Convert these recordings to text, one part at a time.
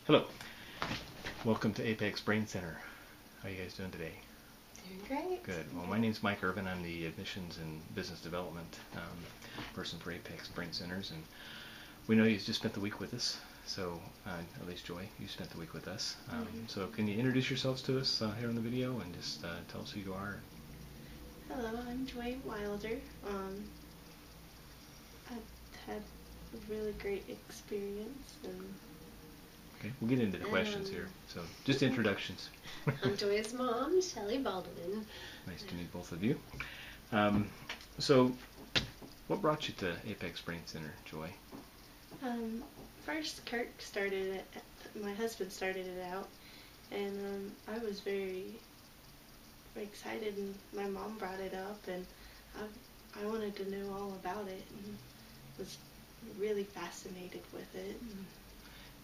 Hello, welcome to Apex Brain Center. How are you guys doing today? Doing great. Good. Well, my name's Mike Irvin. I'm the Admissions and Business Development person for Apex Brain Centers, and we know you just spent the week with us. So, at least Joy, you spent the week with us. So, can you introduce yourselves to us here on the video and just tell us who you are? Hello, I'm Joy Wilder. I've had a really great experience. Okay, we'll get into the questions here. So, just introductions. I'm Joy's mom, Shelley Baldwin. Nice to meet both of you. So, what brought you to Apex Brain Center, Joy? First, Kirk started it. My husband started it out, and I was very excited, and my mom brought it up, and I wanted to know all about it, and was really fascinated with it.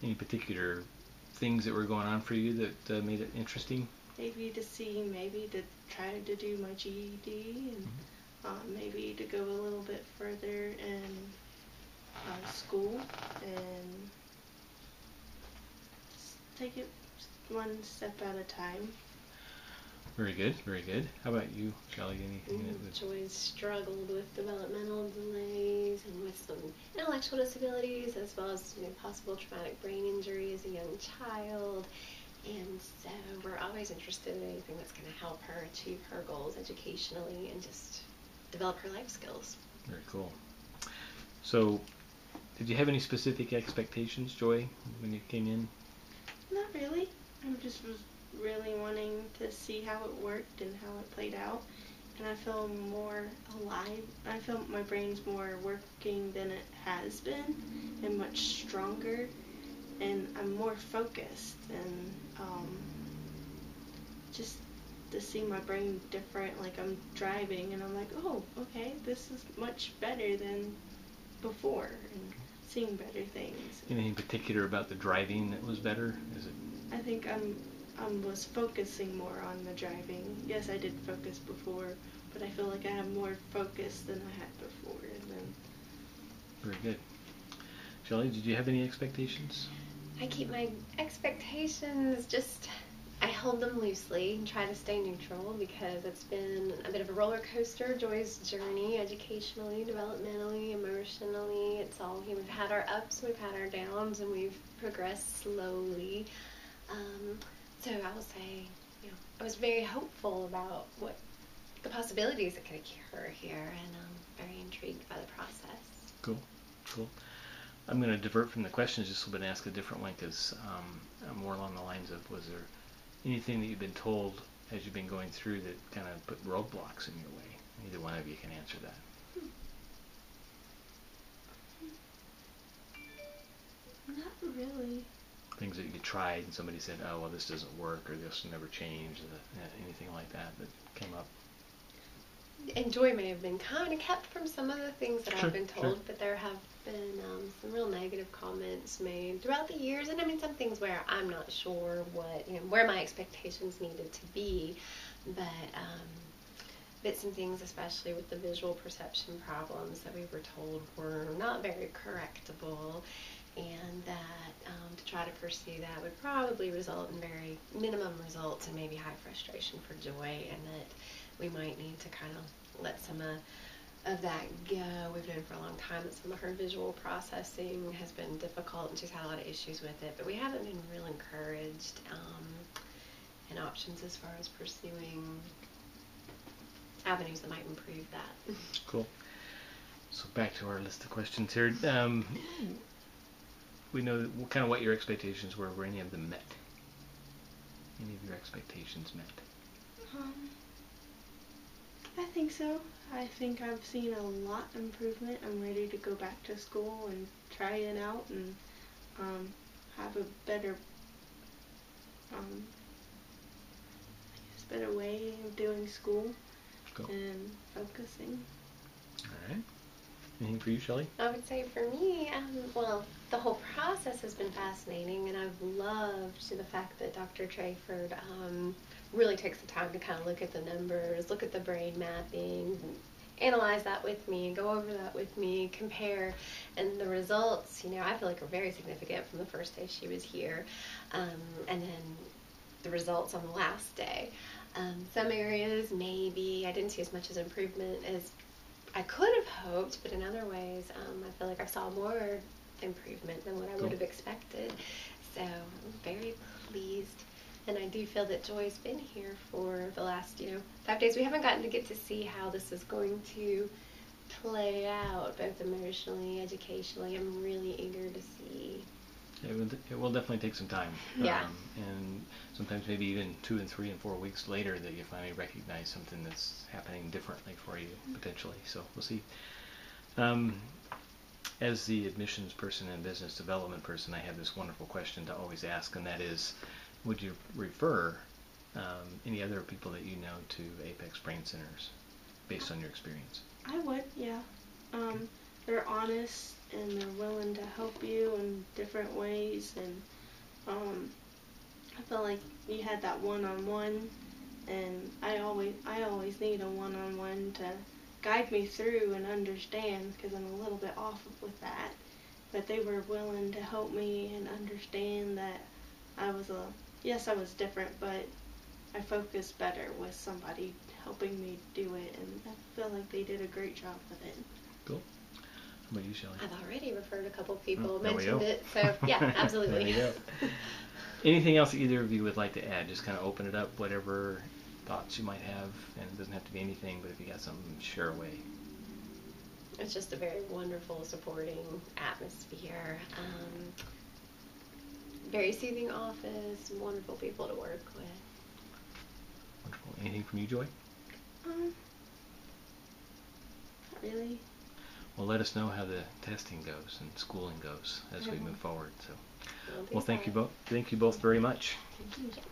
Any particular things that were going on for you that made it interesting? Maybe to try to do my GED, and maybe to go a little bit further in school, and just take it one step at a time. Very good, very good. How about you, Shelley? Anything that would... Joy struggled with developmental delays and with some intellectual disabilities, as well as possible traumatic brain injury as a young child. And so we're always interested in anything that's going to help her achieve her goals educationally and just develop her life skills. Very cool. So, did you have any specific expectations, Joy, when you came in? Not really. I just was really wanting to see how it worked and how it played out, and I feel more alive. I feel my brain's more working than it has been, and much stronger, and I'm more focused, and just to see my brain different, like I'm driving and I'm like, oh, okay, this is much better than before, and seeing better things. Anything particular about the driving that was better? Is it? I think I was focusing more on the driving. Yes, I did focus before, but I feel like I have more focus than I had before. And then... Very good. Shelley, did you have any expectations? I keep my expectations I hold them loosely and try to stay neutral because it's been a bit of a roller coaster, Joy's journey, educationally, developmentally, emotionally. It's all, we've had our ups, we've had our downs, and we've progressed slowly. So I will say, I was very hopeful about what the possibilities that could occur here, and I'm very intrigued by the process. Cool, cool. I'm going to divert from the questions just a little bit and ask a different one because more along the lines of, was there anything that you've been told as you've been going through that kind of put roadblocks in your way? Either one of you can answer that. Not really. Things that you tried and somebody said, oh, well, this doesn't work, or this will never change, anything like that came up? And Joy may have been kind of kept from some of the things that I've been told, sure. but there have been some real negative comments made throughout the years, and I mean some things where I'm not sure where my expectations needed to be, but bits and things, especially with the visual perception problems that we were told were not very correctable, and that to try to pursue that would probably result in very minimum results and maybe high frustration for Joy, and that we might need to kind of let some of that go. We've known for a long time that some of her visual processing has been difficult and she's had a lot of issues with it, but we haven't been real encouraged in options as far as pursuing avenues that might improve that. Cool. So back to our list of questions here. We know kind of what your expectations were. Were any of them met? Any of your expectations met? I think so. I think I've seen a lot improvement. I'm ready to go back to school and try it out and have a better, better way of doing school. Cool. And focusing. All right. Anything for you, Shelley? I would say for me, the whole process has been fascinating, and I've loved the fact that Dr. Trayford really takes the time to kind of look at the numbers, look at the brain mapping, analyze that with me, go over that with me, compare, and the results, I feel like are very significant from the first day she was here, and then the results on the last day. Some areas maybe I didn't see as much as improvement as I could have hoped, but in other ways, I feel like I saw more improvement than what I would have expected. So I'm very pleased. And I do feel that Joy's been here for the last, 5 days. We haven't gotten to get to see how this is going to play out, both emotionally, educationally. I'm really eager to see. It will definitely take some time. Yeah. And sometimes maybe even 2 and 3 and 4 weeks later that you finally recognize something that's happening differently for you, potentially. So we'll see. As the admissions person and business development person, I have this wonderful question to always ask, and that is, would you refer any other people that you know to Apex Brain Centers based on your experience? I would, yeah. They're honest and they're willing to help you in different ways, and I felt like you had that one-on-one, and I always need a one-on-one to guide me through and understand, because I'm a little bit off with that. But they were willing to help me and understand that I was different, but I focused better with somebody helping me do it, and I feel like they did a great job with it. Cool. How about you, Shelley? I've already referred a couple people, There we mentioned go. it, so yeah, absolutely. There you go. Anything else that either of you would like to add? Just kind of open it up, whatever thoughts you might have, and it doesn't have to be anything, but if you got something, share away. It's just a very wonderful, supporting atmosphere. Very soothing office, wonderful people to work with. Wonderful. Anything from you, Joy? Not really. Well, let us know how the testing goes and schooling goes as we move forward. So, Will do well, thank that. you both. Thank you both very much. Thank you.